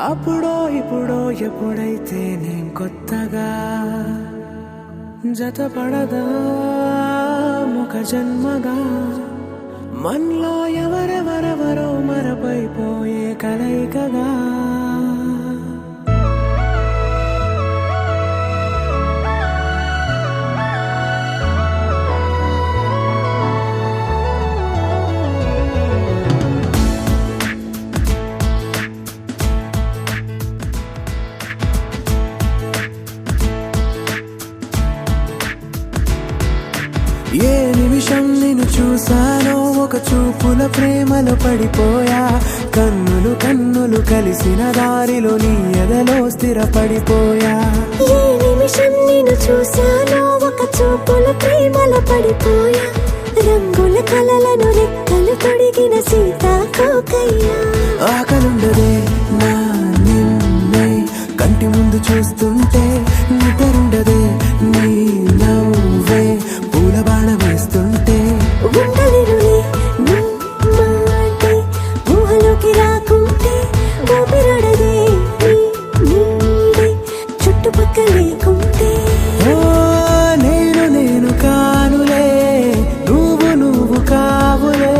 అప్పుడో ఇప్పుడో ఎప్పుడైతే నేను కొత్తగా జతపడదా ముఖ జన్మగా మనలో ఎవరెవరెవరో మరపైపోయే కలయికగా ఏ నిమిషం నిన్ను చూసానో ఒక చూపుల ప్రేమలో పడిపోయా కన్నులు కన్నులు కలిసిన దారిలో నీ ఎదలో స్థిరపడిపోయా ఏ నిమిషం నిన్ను చూసానో ఒక చూపుల ప్రేమలో పడిపోయా రంగుల కలలను రెక్కలు తొడిగిన సీతాకోకయ్యా ఆకలుండదే నా నిన్నే కంటి ముందు చూస్తుంటే నిద్రుండదే నీ నవ్వే పూల బాణ వేస్తుంటే ఉండలేనులే నీ మాటే ఊహలోకి రాకుంటే ఊపిరాడదే నీ నీడే చుట్టుపక్కల లేకుంటే ఓ నేను నేను కానులే నువ్వు నువ్వు కావులే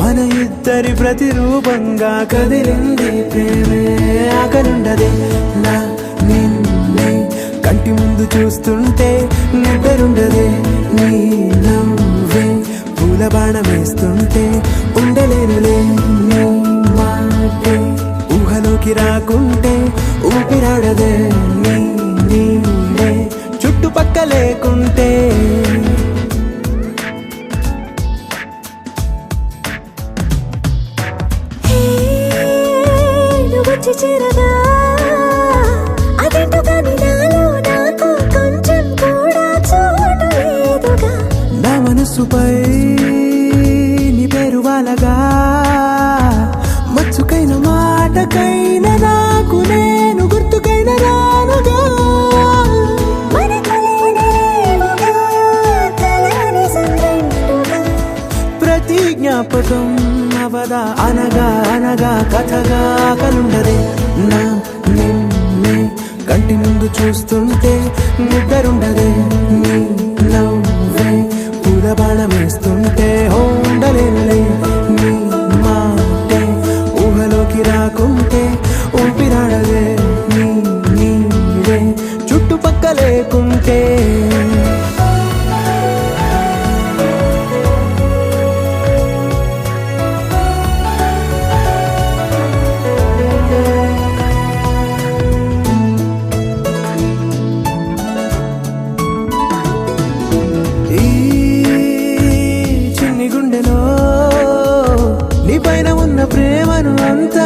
మన ఇద్దరి ప్రతిరూపంగా కదిలింది ప్రేమే ఆకలుండదే నా నిన్నే కంటి ముందు చూస్తుంటే నిద్రుండదే నీ నవ్వే పూల బాణం వేస్తుంటే ఉండలేనులే నీ మాటే ఊహలోకి రాకుంటే ఊపిరాడదే నీ నీడే చుట్టుపక్క లేకుంటే వచ్చి చేరగా అదేంటో కానీ నాలో నాకు కొంచెం కూడా చోటు లేదుగా నా మనసుపై నీ పేరు వాలగా మచ్చుకైన మాటకైన నాకు నేను గుర్తుకైన రానుగా మనకులేనిదేమోగా కలని సంగంటుగా ప్రతి జ్ఞాపకం అవదా అనగా అనగా కథగా కలుండదే నా నిన్నే కంటి ముందు చూస్తుంటే నిద్రుండదే నీ నవ్వే పూల బాణం వేస్తుంటే ఉండలేనులే నీ మాటే ఊహలోకి రాకుంటే ఊపిరాడదే నీ నీడే చుట్టుపక్క లేకుంటే నీ పైన ఉన్న ప్రేమను అంతా